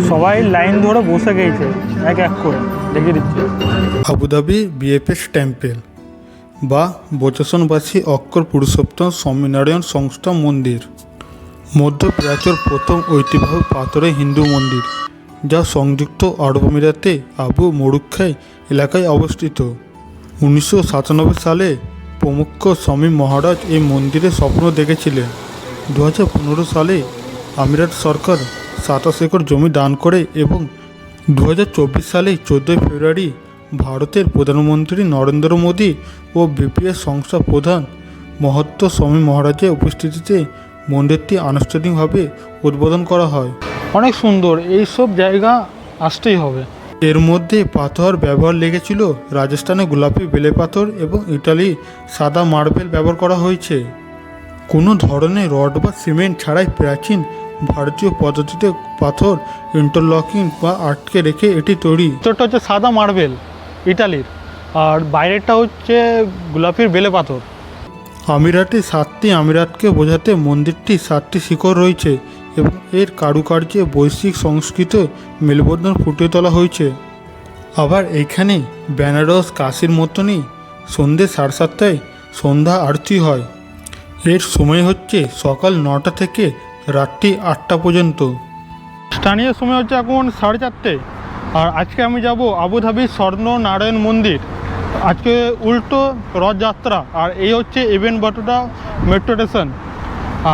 সবাই লাইন ধরে বসে গেছে এক এক করে, দেখিয়ে দিচ্ছি। আবুধাবি বিএপিএস টেম্পল বা বচসনবাসী অক্ষর পুরুষোত্তম স্বামীনারায়ণ সংস্থা মন্দির মধ্যপ্রাচ্যের প্রথম ঐতিহ্যবাহী পাথরের হিন্দু মন্দির, যা সংযুক্ত আরব আমিরাতে আবু মরুক্ষাই এলাকায় অবস্থিত। 1997 সালে প্রমুখ স্বামী মহারাজ এই মন্দিরে স্বপ্ন দেখেছিলেন। 2015 সালে আমিরাত সরকার 27 একর জমি দান করে এবং 2024 সালে 14 ফেব্রুয়ারি ভারতের প্রধানমন্ত্রী নরেন্দ্র মোদী ও বিপিএস সংস্থা প্রধান মহত্ত স্বামী মহারাজের উপস্থিতিতে মন্দিরটি আনুষ্ঠানিকভাবে উদ্বোধন করা হয়। অনেক সুন্দর, এইসব জায়গা আসতেই হবে। এর মধ্যে পাথর ব্যবহার লেগেছিল রাজস্থানে গোলাপি বেলে পাথর এবং ইটালি সাদা মার্বেল ব্যবহার করা হয়েছে। কোনো ধরনের রড বা সিমেন্ট ছাড়াই প্রাচীন ভারতীয় পদ্ধতিতে পাথর ইন্টারলকিং বা আটকে রেখে এটি তৈরি। ভিতরটা হচ্ছে সাদা মার্বেল ইটালির, আর বাইরেরটা হচ্ছে গোলাপির বেলে পাথর। আমিরাটে 7টি আমিরাতকে বোঝাতে মন্দিরটি 7টি শিখর রয়েছে এবং এর কারুকার্যে বৈশ্বিক সংস্কৃতি মেলবন্ধন ফুটিয়ে তোলা হয়েছে। আবার এইখানে বেনারস কাশীর মতনই সন্ধ্যে 7:30টায় সন্ধ্যা আরতি হয়। এর সময় হচ্ছে সকাল 9টা থেকে রাত্রি 8টা পর্যন্ত। স্থানীয় সময় হচ্ছে এখন 4:30। আর আজকে আমি যাব আবুধাবির স্বর্ণ নারায়ণ মন্দির। আজকে উল্টো রথযাত্রা, আর এই হচ্ছে ইবেন বাটুটা মেট্রো স্টেশন।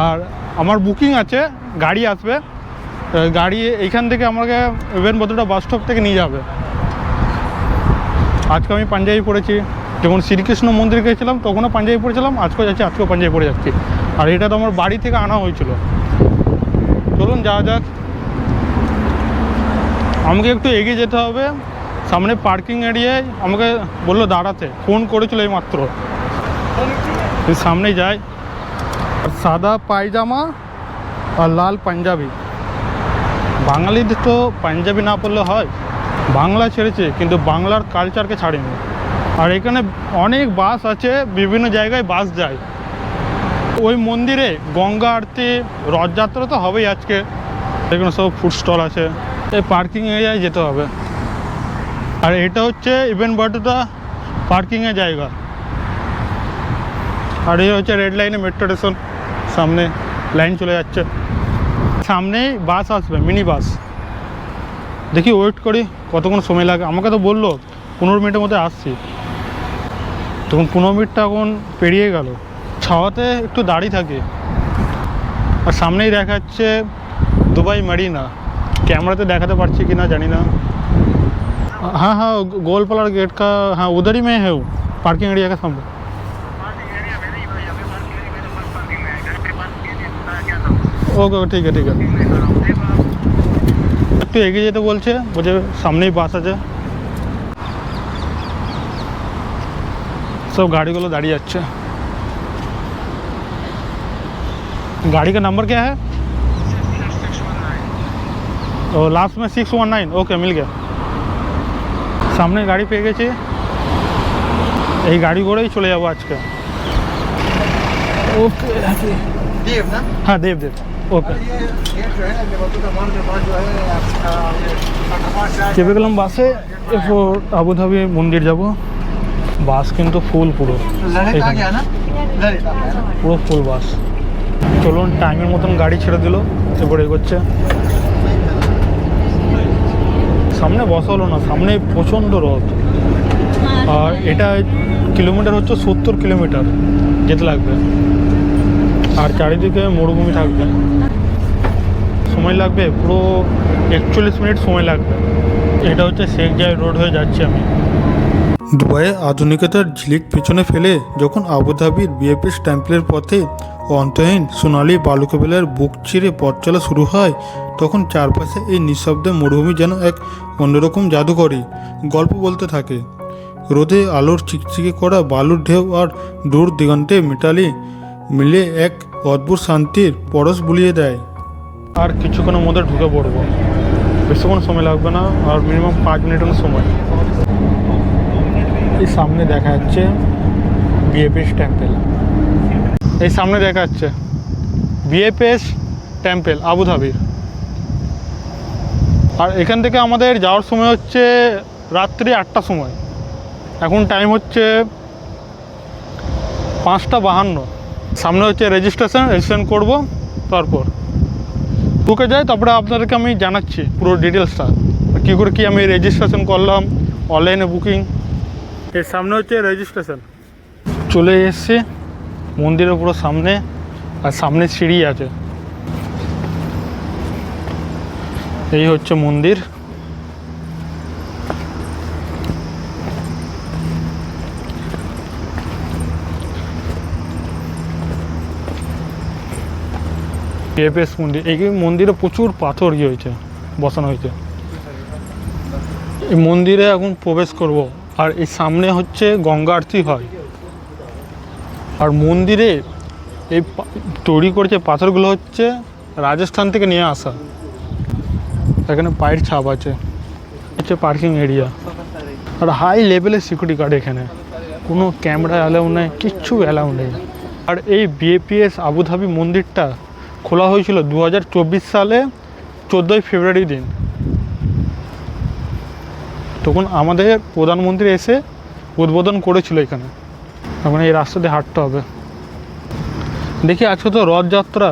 আর আমার বুকিং আছে, গাড়ি আসবে, গাড়ি এইখান থেকে আমাকে ইবেন বাটুটা বাস স্টপ থেকে নিয়ে যাবে। আজকে আমি পাঞ্জাবি পরেছি, যখন শ্রীকৃষ্ণ মন্দিরে গেছিলাম তখনও পাঞ্জাবি পরেছিলাম, আজকেও যাচ্ছি, আজকেও পাঞ্জাবি পরে যাচ্ছি। আর এটা তো আমার বাড়ি থেকে আনা হয়েছিল। চলুন যাওয়া যাক। আমাকে একটু এগিয়ে যেতে হবে, সামনে পার্কিং এরিয়ায় আমাকে বললো দাঁড়াতে, ফোন করেছিল এই মাত্র। সামনে যাই। সাদা পায়জামা আর লাল পাঞ্জাবি। বাঙালিদের তো পাঞ্জাবি না পরলে হয়। বাংলা ছেড়েছে কিন্তু বাংলার কালচারকে ছাড়েনি। আর এখানে অনেক বাস আছে, বিভিন্ন জায়গায় বাস যায়। ওই মন্দিরে গঙ্গা আরতি, রথযাত্রা তো হবেই আজকে। এখানে সব ফুড স্টল আছে। এই পার্কিং এরিয়ায় যেতে হবে। আর এটা হচ্ছে ইবেন বাটুটা পার্কিংয়ের জায়গা। আর এই হচ্ছে রেড লাইনে মেট্রো স্টেশন, সামনে লাইন চলে যাচ্ছে, সামনেই বাস আসবে, মিনি বাস। দেখি ওয়েট করি কতক্ষণ সময় লাগে। আমাকে তো বললো 15 মিনিটের মধ্যে আসছি, তখন 15 মিনিটটা এখন পেরিয়ে গেল। ছাওয়াতে একটু দাঁড়িয়ে থাকি। আর সামনেই দেখাচ্ছে দুবাই মারিনা। कैमरा देखाते पारছি कि ना जानी ना। हाँ हाँ, गोलपालार गेट का, हाँ उधर ही में है वो, पार्किंग एरिया का सामने। ओके ठीक है ठीक है। একটু এগিয়ে যেতে বলছে, বলছে সামনেই বাস আছে। সব গাড়িগুলো দাঁড়িয়ে যাচ্ছে। गाड़ी का नंबर क्या है? और लास्ट में 619। ओके मिल गया। सामने गाड़ी पे গেছি, এই গাড়ি করেই চলে যাবো আজকে। ओके देव ना? हाँ देव देव। ओके চেপে গেলাম বাসে। এরপর আবুধাবি মন্দির যাব। বাস কিন্তু ফুল, পুরো পুরো ফুল বাস। চলুন, টাইমের মতন গাড়ি ছেড়ে দিল, এরপর এগোচ্ছে। সামনে বসা হলো না, সামনে প্রচণ্ড রথ। আর এটা কিলোমিটার হচ্ছে 70 কিলোমিটার যেতে লাগবে। আর চারিদিকে মরুভূমি থাকবে। সময় লাগবে পুরো 41 মিনিট সময় লাগবে। এটা হচ্ছে শেখ জায়েদ রোড হয়ে যাচ্ছি আমি। দুবাইয়ে আধুনিকতার ঝিলিক পিছনে ফেলে যখন আবুধাবির বিএপিএস টেম্পলের পথে অন্তহীন সোনালি বালুকাবেলার বুক চিরে পথ চলা শুরু হয়, তখন চারপাশে এই নিঃশব্দে মরুভূমি যেন এক অন্যরকম জাদুকরী গল্প বলতে থাকে। রোদে আলোর চিকচিকে করা বালুর ঢেউ আর দূর দিগন্তে মিতালি মিলে এক অদ্ভুত শান্তির পরশ বুলিয়ে দেয়। আর কিছুক্ষণের মধ্যে ঢুকে পড়বো, বেশিক্ষণ সময় লাগবে না, আর মিনিমাম 5 মিনিটের সময়। এই সামনে দেখা যাচ্ছে বিএপিএস টেম্পল। এই সামনে দেখা যাচ্ছে বিএপিএস টেম্পল আবুধাবির। আর এখান থেকে আমাদের যাওয়ার সময় হচ্ছে রাত্রি 8টার সময়। এখন টাইম হচ্ছে 5:52। সামনে হচ্ছে রেজিস্ট্রেশন করব, তারপর ঢুকে যাই। তারপরে আপনাদেরকে আমি জানাচ্ছি পুরো ডিটেলসটা, কী করে কি আমি রেজিস্ট্রেশন করলাম, অনলাইনে বুকিং। এর সামনে হচ্ছে রেজিস্ট্রেশন। চলে এসছে মন্দিরের পুরো সামনে, আর সামনে সিঁড়ি আছে। এই হচ্ছে মন্দির। বিএপিএস মন্দির। এই মন্দিরে প্রচুর পাথর হয়েছে, বসানো হয়েছে। এই মন্দিরে এখন প্রবেশ করব। আর এই সামনে হচ্ছে গঙ্গা আরতি হয়। আর মন্দিরে এই তৈরি করেছে পাথরগুলো হচ্ছে রাজস্থান থেকে নিয়ে আসা। এখানে পায়ের ছাপ আছে। হচ্ছে পার্কিং এরিয়া। আর হাই লেভেলের সিকিউরিটি গার্ড এখানে, কোনো ক্যামেরা অ্যালাউ নেই, কিচ্ছু অ্যালাউ নেই। আর এই বিএপিএস আবুধাবি মন্দিরটা খোলা হয়েছিল 2024 সালে 14ই ফেব্রুয়ারি দিন। তখন আমাদের প্রধানমন্ত্রী এসে উদ্বোধন করেছিল এখানে। এখন এই রাস্তা দিয়ে হাঁটতে হবে। দেখি আজকে তো রথযাত্রা,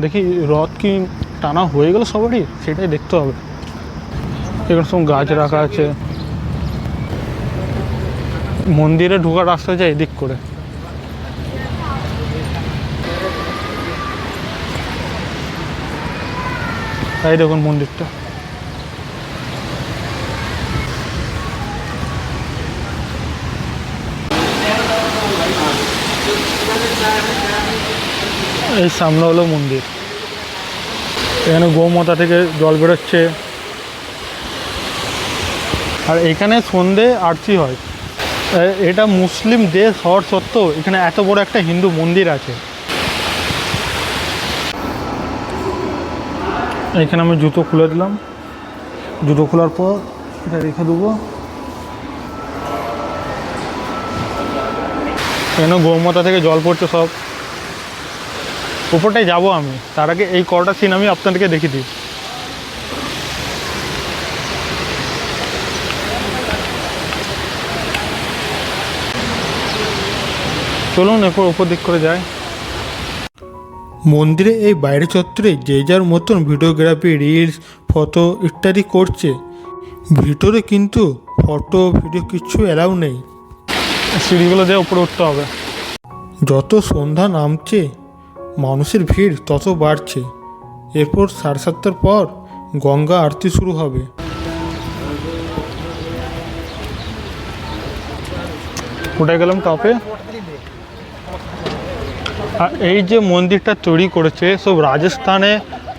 দেখি রথ কি টানা হয়ে গেল সবারই, সেটাই দেখতে হবে। এখানে সব গাছ রাখা আছে। মন্দিরে ঢোকার রাস্তা যায় এদিক করে। এই দেখুন মন্দিরটা। এই সামনে হলো মন্দির। এখানে গোমাতা থেকে জল বেরোচ্ছে। আর এখানে সন্ধে আরতি হয়। এটা মুসলিম দেশ হওয়ার সত্ত্বেও এখানে এত বড় একটা হিন্দু মন্দির আছে। এখানে আমি জুতো খুলে দিলাম। জুতো খোলার পর এটা রেখে দেবো। এখানে গোমাতা থেকে জল পড়ছে সব। উপরটাই যাবো আমি, তার আগে এই কটা সিন আমি আপনাদেরকে দেখিয়ে দিই। চলুন এরপর উপর দিক করে যাই। মন্দিরে এই বাইরে চত্বরে যে যার মতন ভিডিওগ্রাফি, রিলস, ফটো ইত্যাদি করছে। ভিতরে কিন্তু ফটো ভিডিও কিচ্ছু অ্যালাউ নেই। সিঁড়িগুলো দিয়ে উপরে উঠতে হবে। যত সন্ধ্যা নামছে মানুষের ভিড় তত বাড়ছে। এরপর 7:30টার পর গঙ্গা আরতি শুরু হবে। উঠে গেলাম টপে। আর এই যে মন্দিরটা তৈরি করেছে সব রাজস্থানে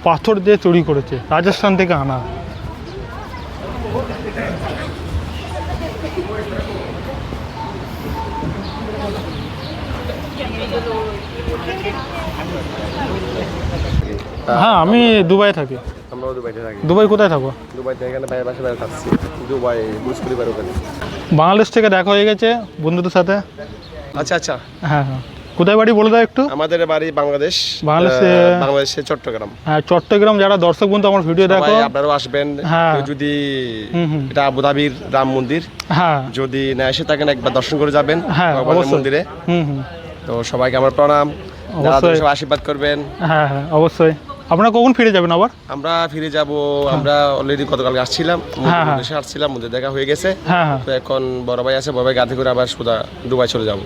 পাথর দিয়ে তৈরি করেছে, রাজস্থান থেকে আনা। হ্যাঁ, আমি দুবাই থাকি। আমরাও দুবাইতে থাকি। দুবাই কোথায় থাকো? দুবাইতে এখানে ভাইয়ের বাসা বাইরে থাকছি। দুবাই বুর্জ খলিফার ওখানে। বাংলাদেশ থেকে দেখা হয়ে গেছে বন্ধুদের সাথে। আচ্ছা আচ্ছা। হ্যাঁ হ্যাঁ, কোথায় বাড়ি বলে দাও একটু। আমাদের বাড়ি বাংলাদেশ। বাংলাদেশের চট্টগ্রাম। হ্যাঁ, চট্টগ্রাম। যারা দর্শক বন্ধু আমার ভিডিও দেখো, আপনারাও আসবেন। হ্যাঁ। যদি এটা আবুধাবির রাম মন্দির, হ্যাঁ, যদি না এসে থাকেন একবার দর্শন করে যাবেন হ্যাঁ অবশ্যই মন্দিরে। হুম। তো সবাইকে আমার প্রণাম, অবশ্যই সবাই আশীর্বাদ করবেন। হ্যাঁ হ্যাঁ অবশ্যই। আপনারা কখন ফিরে যাবেন আবার? আমরা ফিরে যাব। আমরা অলরেডি গতকালকে আসছিলাম, দেশে আসছিলাম, মন্দির দেখা হয়ে গেছে। হ্যাঁ। তো এখন বড় ভাই আছে, বড় ভাই গাড়ি করে আবার সোজা দুবাই চলে যাবো।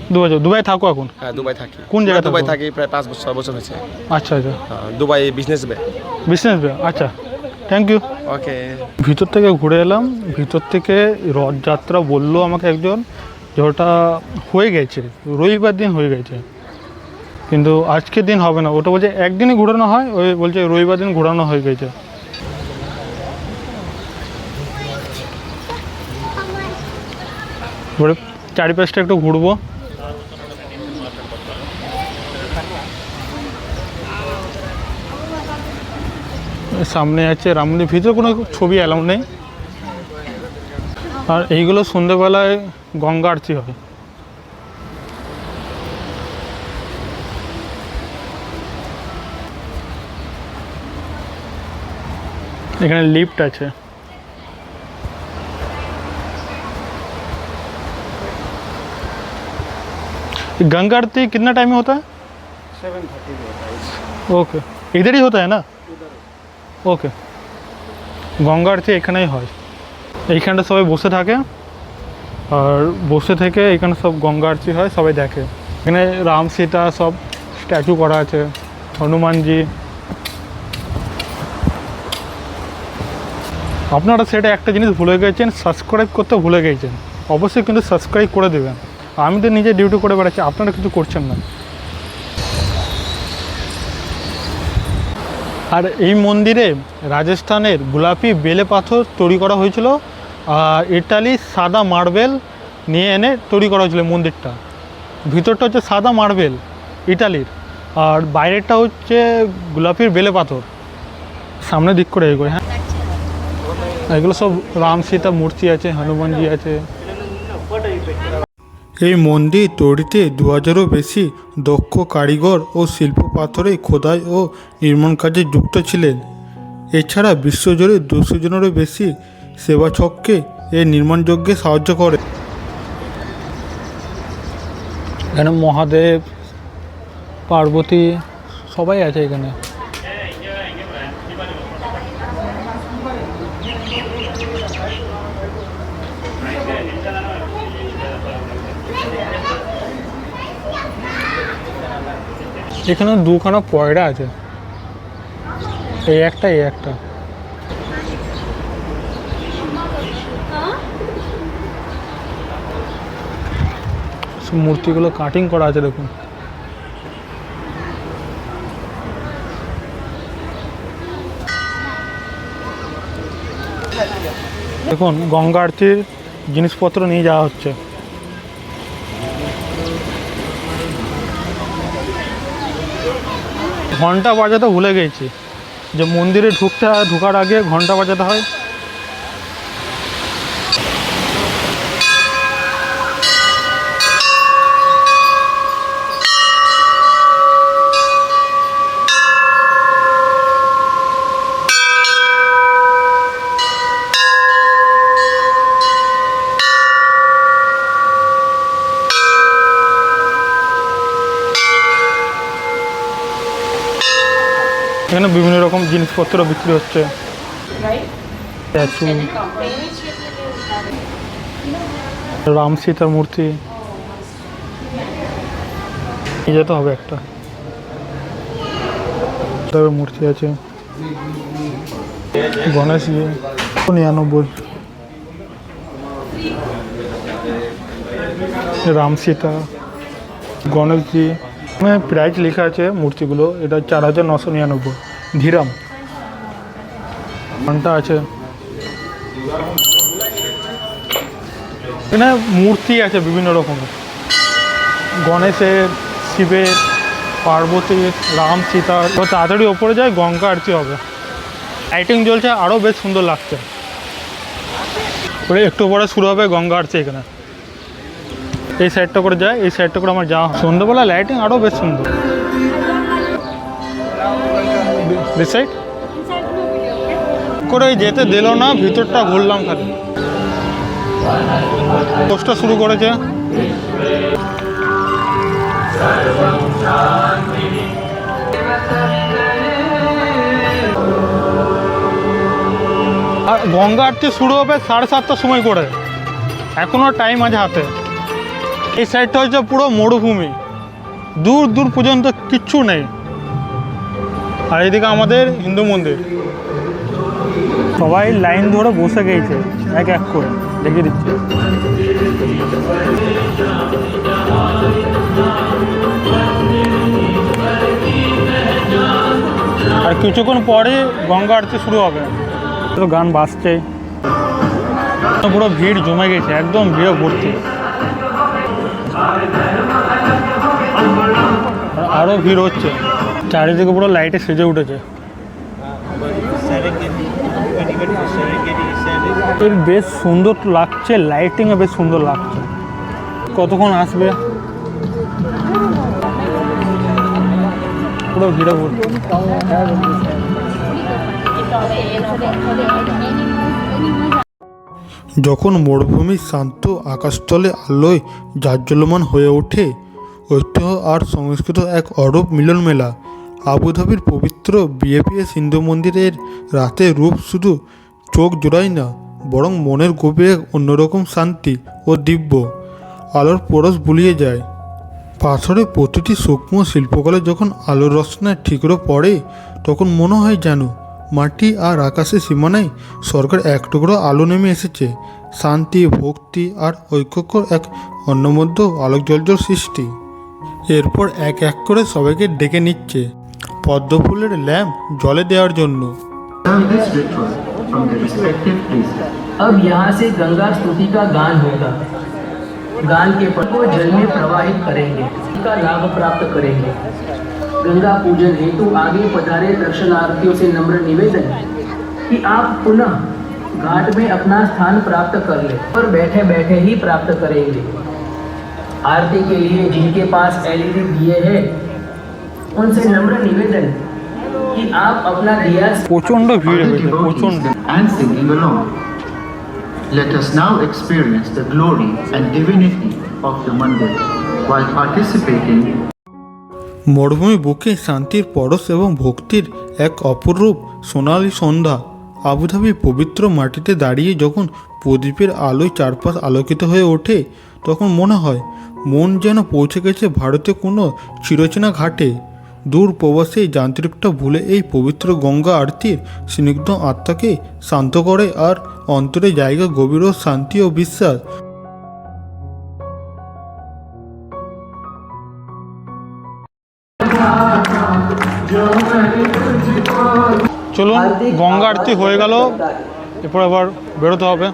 দুবাই থাকো এখন? হ্যাঁ, দুবাই থাকি। কোন জায়গায় দুবাই থাকো? থাকি প্রায় 5 বছর হয়েছে। আচ্ছা আচ্ছা। দুবাই বিজনেস বে। আচ্ছা, থ্যাংক ইউ। ওকে। ভিতর থেকে ঘুরে এলাম। ভিতর থেকে রথযাত্রা বললো আমাকে একজন যে ওটা হয়ে গেছে, রবিবার দিন হয়ে গেছে, কিন্তু আজকের দিন হবে না। ওটা বলছে একদিনই ঘোরানো হয়, ওই বলছে রবিবার দিন ঘোরানো হয়ে গেছে। এবারে চারিপাশটা একটু ঘুরবো। সামনে আছে রাম মন্দির। ভিতরে কোনো ছবি অ্যালাউ নেই। আর এইগুলো সন্ধ্যেবেলায় গঙ্গা আরতি হয়। এখানে লিফট আছে। गंगा आरती कितना टाइम में होता है? 7:30 में होता है। ओके, इधर ही होता है ना? ওকে, গঙ্গা আরতি এখানেই হয়। এইখানটা সবাই বসে থাকে, আর বসে থেকে এখানে সব গঙ্গা আরতি হয়, সবাই দেখে। এখানে রাম সীতা সব স্ট্যাচু করা আছে, হনুমানজি। আপনারা সেটা একটা জিনিস ভুলে গেছেন, সাবস্ক্রাইব করতে ভুলে গেছেন। অবশ্যই কিন্তু সাবস্ক্রাইব করে দেবেন। আমি তো নিজে ডিউটি করে বেড়াচ্ছি, আপনারা কিছু করছেন না। আর এই মন্দিরে রাজস্থানের গোলাপি বেলে পাথর তৈরি করা হয়েছিল, আর ইটালি সাদা মার্বেল নিয়ে এনে তৈরি করা হয়েছিল মন্দিরটা। ভিতরটা হচ্ছে সাদা মার্বেল ইটালির, আর বাইরেরটা হচ্ছে গোলাপির বেলে পাথর। সামনে দিক করে এগোয়। হ্যাঁ, এগুলো সব রাম সীতা মূর্তি আছে, হনুমানজি আছে। এই মন্দির তৈরিতে 2000-এরও বেশি দক্ষ কারিগর ও শিল্প পাথরে খোদাই ও নির্মাণ কাজে যুক্ত ছিলেন। এছাড়া বিশ্বজুড়ে 200 জনেরও বেশি সেবাচককে এই নির্মাণযজ্ঞে সাহায্য করে। এখানে মহাদেব, পার্বতী সবাই আছে এখানে। এখানে দুখানা পয়রা আছে, এই একটা এই একটা। মূর্তিগুলো কাটিং করা আছে দেখুন। দেখুন গঙ্গা আরতির জিনিসপত্র নিয়ে যাওয়া হচ্ছে। ঘন্টা বাজাতে ভুলে গেছি, যে মন্দিরে ঢোকার আগে ঘন্টা বাজাতে হয়। এখানে বিভিন্ন রকম জিনিসপত্র বিক্রি হচ্ছে, স্ট্যাচু, রাম সীতার মূর্তি। নিয়ে যেতে হবে একটা মূর্তি আছে, গণেশজি 99, রাম সীতা, গণেশজি। প্রাইস লেখা আছে মূর্তিগুলো, এটা 4999 ধীরাম। ঘন্টা আছে, এখানে মূর্তি আছে বিভিন্ন রকমের, গণেশের, শিবের, পার্বতীর, রাম সীতার। তাড়াতাড়ি ওপরে যায়, গঙ্গা আরতি হবে। লাইটিং জ্বলছে, আরও বেশ সুন্দর লাগছে। একটু পরে শুরু হবে গঙ্গা আরতি। এখানে এই সাইডটা করে যায়, এই সাইডটা করে আমার যাওয়া। সন্ধ্যাবেলা লাইটিং আরও বেশ সুন্দর। দিস সাইড করে যেতে দিল না, ভিতরটা ঘুরলাম খালি। পোস্টটা শুরু করেছে। আর গঙ্গা আরতি শুরু হবে 7:30টার সময় করে, এখনও টাইম আছে হাতে। এই সাইডটা হচ্ছে পুরো মরুভূমি, দূর দূর পর্যন্ত কিচ্ছু নেই। আর এইদিকে আমাদের হিন্দু মন্দির। সবাই লাইন ধরে বসে গেছে, এক এক করে দেখিয়ে দিচ্ছে। আর কিছুক্ষণ পরে গঙ্গা আরতি শুরু হবে। তো গান বাজছে, পুরো ভিড় জমে গেছে, একদম ভিড়ে ভর্তি। আরও ভিড় হচ্ছে, চারিদিকে পুরো লাইটে সেজে উঠেছে। এর বেশ সুন্দর লাগছে, লাইটিংয়ে বেশ সুন্দর লাগছে। কতক্ষণ আসবে, পুরো ভিড়ে ভর্তি। যখন মরুভূমির শান্ত আকাশতলে আলোয় জাজ্জল্যমান হয়ে ওঠে, ঐতিহ্য আর সংস্কৃত এক অরূপ মিলন মেলা। আবুধাবির পবিত্র বিএপিএস হিন্দু মন্দিরের রাতের রূপ শুধু চোখ জোড়ায় না, বরং মনের গভীরে এক অন্যরকম শান্তি ও দিব্য আলোর পরশ বুলিয়ে যায়। পাথরে প্রতিটি সূক্ষ্ম শিল্পকলা যখন আলোর রচনায় ঠিকরো পড়ে, তখন মনে হয় যেন মাটি আর আকাশের সীমানায় স্বর্গের এক টুকরো আলো নেমে এসেছে। শান্তি, ভক্তি আর ঐক্যকর এক অন্যমধ্য আলোক জ্বলজ্বল সৃষ্টি। এরপর এক এক করে সবাইকে ডেকে নিচ্ছে পদ্মফুলের ল্যাম্প জলে দেওয়ার জন্য। Observe this ritual from the respective places. अब यहाँ से गंगा स्तुति का गान होगा। गान के पद को जल में प्रवाहित करेंगे, इसका लाभ प्राप्त करेंगे। गंगा पूजन हेतु आगे पधारे दर्शनार्थियों से नम्र निवेदन कि आप पुनः घाट में अपना स्थान प्राप्त कर ले, पर बैठे बैठे ही प्राप्त करेंगे। आरती के लिए जिनके पास एलईडी दिए हैं, उनसे नम्र निवेदन कि आप अपना दिया প্রচণ্ড ভিড় all the হয়েছে, devotees প্রচণ্ড। and singing along. Let us now experience the glory and divinity of the mandir while participating. মরুভূমি বুকে শান্তির পরশ এবং ভক্তির এক অপরূপ সোনালী সন্ধ্যা। আবুধাবির পবিত্র মাটিতে দাঁড়িয়ে যখন প্রদীপের আলোয় চারপাশ আলোকিত হয়ে ওঠে, তখন মনে হয় মন যেন পৌঁছে গেছে ভারতে কোনো চিরচেনা ঘাটে। দূর প্রবাসে যান্ত্রিকটা ভুলে এই পবিত্র গঙ্গা আরতির স্নিগ্ধ আত্মাকে শান্ত করে আর অন্তরে জায়গা গভীর ও শান্তি ও বিশ্বাস। চলুন, গঙ্গা আরতি হয়ে গেল, এরপর আবার বেরোতে হবে।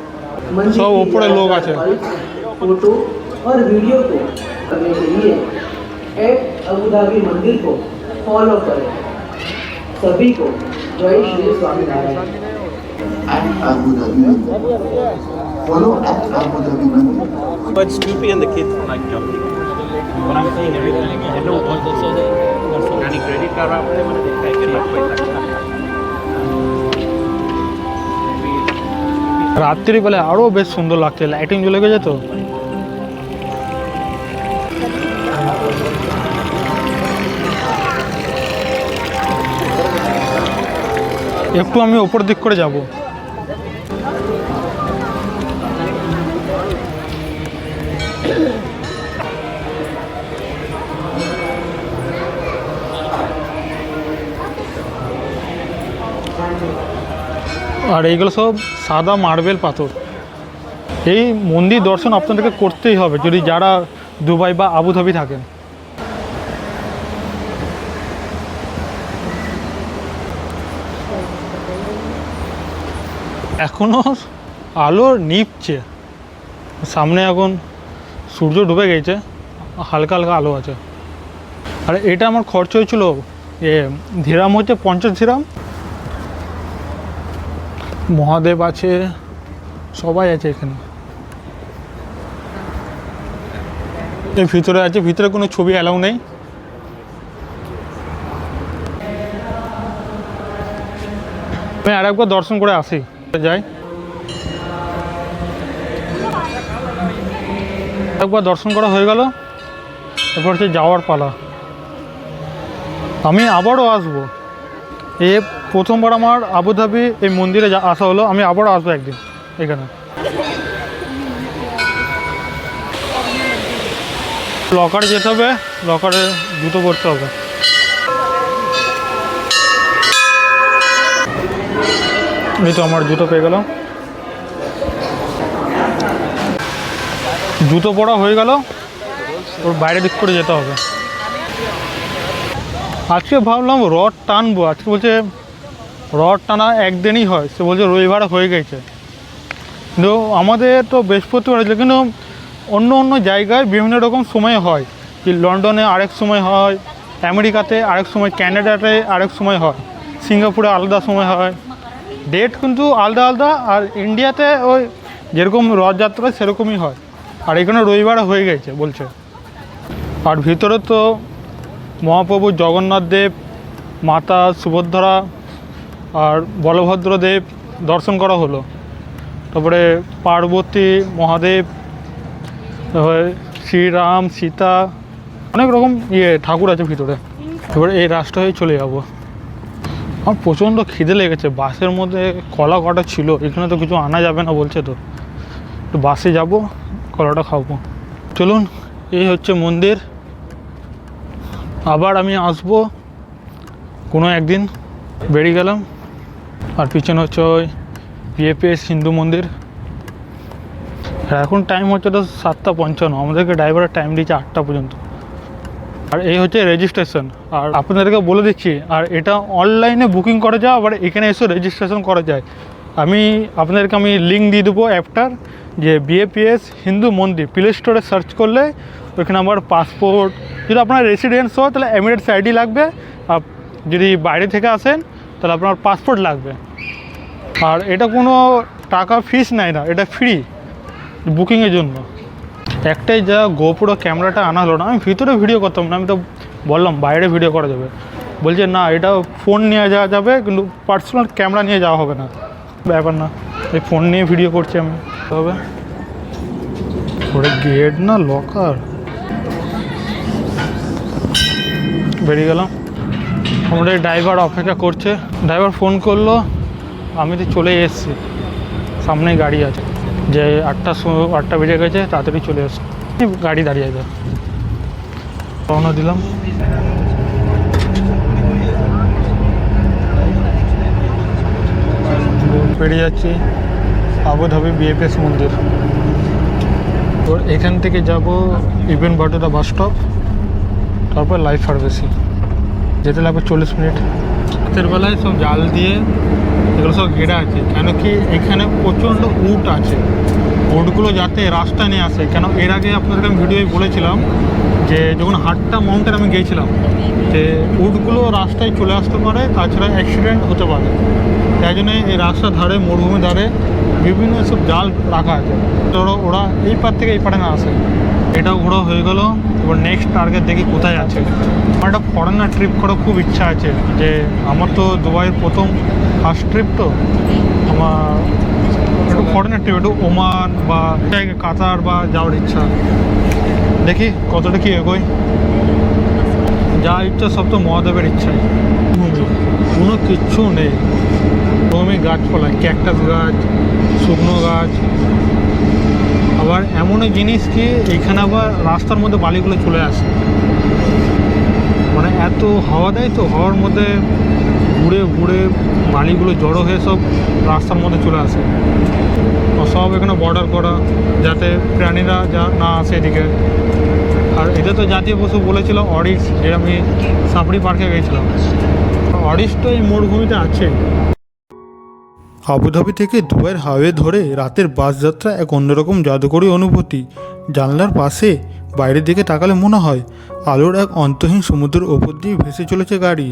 সব ওপরে লোক আছে। फोटो और वीडियो को करने के लिए @अबुधाबी मंदिर को फॉलो करें। सभी को जय Shri Swaminarayan. Abu Dhabi Mandir. Follow Abu Dhabi Mandir. But Snoopy and the kids like jumping. But I'm saying everything. I know also any credit card or whatever they take it like রাত্রিবেলা আরও বেশ সুন্দর লাগছে, lighting জ্বলে গেছে তো। একটু আমি ওপর দিক করে যাব। আর এইগুলো সব সাদা মার্বেল পাথর। এই মন্দির দর্শন আপনাদেরকে করতেই হবে যদি যারা দুবাই বা আবুধাবি থাকেন। এখনও আলো নিভছে, সামনে এখন সূর্য ডুবে গেছে, হালকা হালকা আলো আছে। আর এটা আমার খরচ হয়েছিল ধীরাম হচ্ছে 50 ধীরাম। মহাদেব আছে, সবাই আছে এখানে। এর ভিতরে আছে, ভিতরে কোনো ছবি অ্যালাউ নেই। আমি আরেকবার দর্শন করে আসি, যাই একবার দর্শন করা হয়ে গেল, এরপর হচ্ছে যাওয়ার পালা। আমি আবারও আসবো, এ প্রথমবার আমার আবুধাবি এই মন্দিরে আসা হলো, আমি আবারও আসবো একদিন এখানে। লকারে যেতে হবে, লকারে জুতো পরতে হবে। এই তো আমার জুতো পেয়ে গেল, জুতো পরা হয়ে গেল, ওর বাইরে দিক করে যেতে হবে। আজকে ভাবলাম রড টানবো, আজকে বলছে রড টানা একদিনই হয়, সে বলছে রবিবার হয়ে গেছে। কিন্তু আমাদের তো বৃহস্পতিবার হয়েছিল, কিন্তু অন্য অন্য জায়গায় বিভিন্ন রকম সময় হয়। কি লন্ডনে আরেক সময় হয়, আমেরিকাতে আরেক সময়, ক্যানাডাতে আরেক সময় হয়, সিঙ্গাপুরে আলাদা সময় হয়, ডেট কিন্তু আলাদা আলাদা। আর ইন্ডিয়াতে ওই যেরকম রথযাত্রা সেরকমই হয়, আর এখানে রবিবার হয়ে গেছে বলছে। আর ভিতরে তো মহাপ্রভু জগন্নাথ দেব, মাতা সুভদ্রা, আর বলভদ্রদেব দর্শন করা হলো, তারপরে পার্বতী, মহাদেব, তারপরে শ্রীরাম, সীতা, অনেক রকম ঠাকুর আছে ভিতরে। এবারে এই রাস্তা হয়ে চলে যাবো। আমার প্রচণ্ড খিদে লেগেছে, বাসের মধ্যে কলা কটা ছিল, এখানে তো কিছু আনা যাবে না বলছে, তো একটু বাসে যাব, কলাটা খাবো। চলুন, এই হচ্ছে মন্দির। আবার আমি আসবো কোনো একদিন। বেরিয়ে গেলাম। আর পিছনে হচ্ছে ওই বিএপিএস হিন্দু মন্দির। আর এখন টাইম হচ্ছে তো 7:55, আমাদেরকে ড্রাইভারের টাইম দিয়েছে 8টা পর্যন্ত। আর এই হচ্ছে রেজিস্ট্রেশন। আর আপনাদেরকে বলে দিচ্ছি, আর এটা অনলাইনে বুকিং করা যায়, আবার এখানে এসে রেজিস্ট্রেশন করা যায়। আপনাদেরকে আমি লিঙ্ক দিয়ে দেবো অ্যাপটার, যে বিএপিএস হিন্দু মন্দির প্লে স্টোরে সার্চ করলে ওইখানে আমার পাসপোর্ট, যদি আপনার রেসিডেন্স হয় তাহলে এমিরেটস আইডি লাগবে, আর যদি বাইরে থেকে আসেন তাহলে আপনার পাসপোর্ট লাগবে। আর এটা কোনো টাকা ফিস নেয় না, এটা ফ্রি বুকিংয়ের জন্য। একটাই যা গোপ্রো ক্যামেরাটা আনা হলো না, আমি ভিতরে ভিডিও করতাম না, আমি তো বললাম বাইরে ভিডিও করা যাবে, বলছে না এটা ফোন নিয়ে যাওয়া যাবে, কিন্তু পার্সোনাল ক্যামেরা নিয়ে যাওয়া হবে না। ব্যাপার না, এই ফোন নিয়ে ভিডিও করছি আমি। হবে ওটা গেট না লকার। বেরিয়ে গেলাম। আমাদের ড্রাইভার অপেক্ষা করছে, ড্রাইভার ফোন করলো, আমি তো চলে এসেছি, সামনে গাড়ি আছে, যে 8টা বেজে গেছে, তাড়াতাড়ি চলে এসে গাড়ি দাঁড়িয়ে আছে। রওনা দিলাম। পেরিয়ে যাচ্ছি আবুধাবি বিএপিএস মন্দির। তো এখান থেকে যাব ইবেন বাটুরা বাস স্টপ, তারপর লাইফ ফার্মেসি, যেতে লাগবে 40 মিনিট। রাতের বেলায় সব জাল দিয়ে এগুলো সব ঘেরা আছে, কেন কি এখানে প্রচণ্ড উট আছে, উটগুলো যাতে রাস্তা নিয়ে আসে। কেন এর আগে আপনাদেরকে আমি ভিডিওয় বলেছিলাম যে যখন হাট্টা মাউন্টেন আমি গিয়েছিলাম, যে উটগুলো রাস্তায় চলে আসতে পারে, তাছাড়া অ্যাক্সিডেন্ট হতে পারে। তাই জন্য এই রাস্তার ধারে, মরুভূমির ধারে বিভিন্ন সব জাল রাখা আছে, তো ওরা এই পার থেকে এই পারে না আসে। এটাও ঘোরা হয়ে গেল। এবার নেক্সট টার্গেট দেখি কোথায় আছে। আমার একটা ফরেনার ট্রিপ করার খুব ইচ্ছা আছে, যে আমার তো দুবাইয়ের ফার্স্ট ট্রিপ, তো আমার একটু ফরেনার ট্রিপ, একটু ওমান বা কাতার বা যাওয়ার ইচ্ছা। দেখি কতটা কি এগোয়। যা ইচ্ছা সব তো মহাদেবের ইচ্ছাই। কোনো কিচ্ছু নেই, ভূমি গাছপালা, ক্যাকটাস গাছ, শুকনো গাছ। আবার এমন এক জিনিস কি এখানে আবার রাস্তার মধ্যে বালিগুলো চলে আসে, মানে এত হাওয়া দেয়, তো হাওয়ার মধ্যে ঘুরে ঘুরে বালিগুলো জড়ো হয়ে সব রাস্তার মধ্যে চলে আসে। সব এখানে বর্ডার করা, যাতে প্রাণীরা যা না আসে এদিকে। আর এটা তো জাতীয় পশু বলেছিল অরিশ, যে আমি সাফারি পার্কে গিয়েছিলাম, অরিশ তো এই মরুভূমিতে আছে। আবুধাবি থেকে দুবাইয়ের হাইওয়ে ধরে রাতের বাস যাত্রা এক অন্যরকম জাদুকরী অনুভূতি। জানলার পাশে বাইরের দিকে তাকালে মনে হয় আলোর এক অন্তহীন সমুদ্রের ওপর দিয়ে ভেসে চলেছে গাড়ি।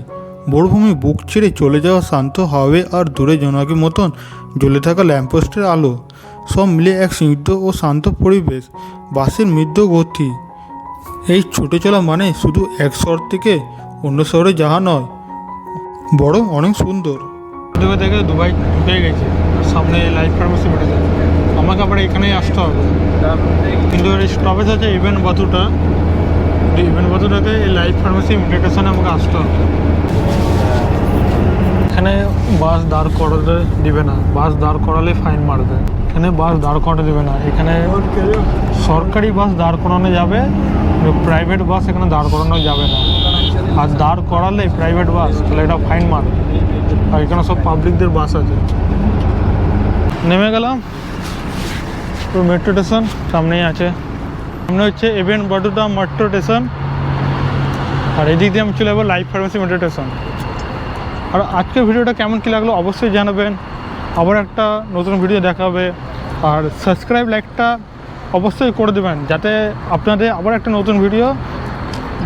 মরুভূমি বুক ছেড়ে চলে যাওয়া শান্ত হাইওয়ে, আর দূরে জোনাকির মতন জ্বলে থাকা ল্যাম্পপোস্টের আলো, সব মিলে এক স্নিগ্ধ ও শান্ত পরিবেশ। বাসের মৃদু গতি, এই ছুটে চলা মানে শুধু এক শহর থেকে অন্য শহরে যাওয়া নয়, বরং অনেক সুন্দর। দুবাই থেকে দুবাই ঢুকে গেছি, সামনে লাইফ ফার্মেসি বেড়েছে, আমাকে আবার এখানেই আসতে হবে। কিন্তু এর স্টপেজ আছে ইবেন বাতুটা, ইবেন বাতুটাতে এই লাইফ ফার্মেসি মেডিটেশনে আমাকে আসতে হবে। এখানে বাস দাঁড় করাতে দিবে না, বাস দাঁড় করালে ফাইন মারবে। এখানে বাস দাঁড় করাতে দেবে না, এখানে সরকারি বাস দাঁড় করানো যাবে, প্রাইভেট বাস এখানে দাঁড় করানো যাবে না। আর দাঁড় করালে প্রাইভেট বাস, তাহলে এটা ফাইন মারবে। আর এখানে সব পাবলিকদের বাস আছে। নেমে গেলাম, তো মেট্রো স্টেশন সামনেই আছে, সামনে হচ্ছে ইবেন বাটুটা মেট্রো স্টেশন, আর এদিক দিয়ে আমি চলে যাবো লাইফ ফার্মেসি মেট্রো স্টেশন। আর আজকের ভিডিওটা কেমন কী লাগলো অবশ্যই জানাবেন। আবার একটা নতুন ভিডিও দেখা হবে। আর সাবস্ক্রাইব, লাইকটা অবশ্যই করে দেবেন, যাতে আপনাদের আবার একটা নতুন ভিডিও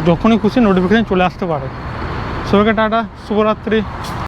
যখনই খুশি নোটিফিকেশান চলে আসতে পারে। সবাইকে টাটা, শুভরাত্রি।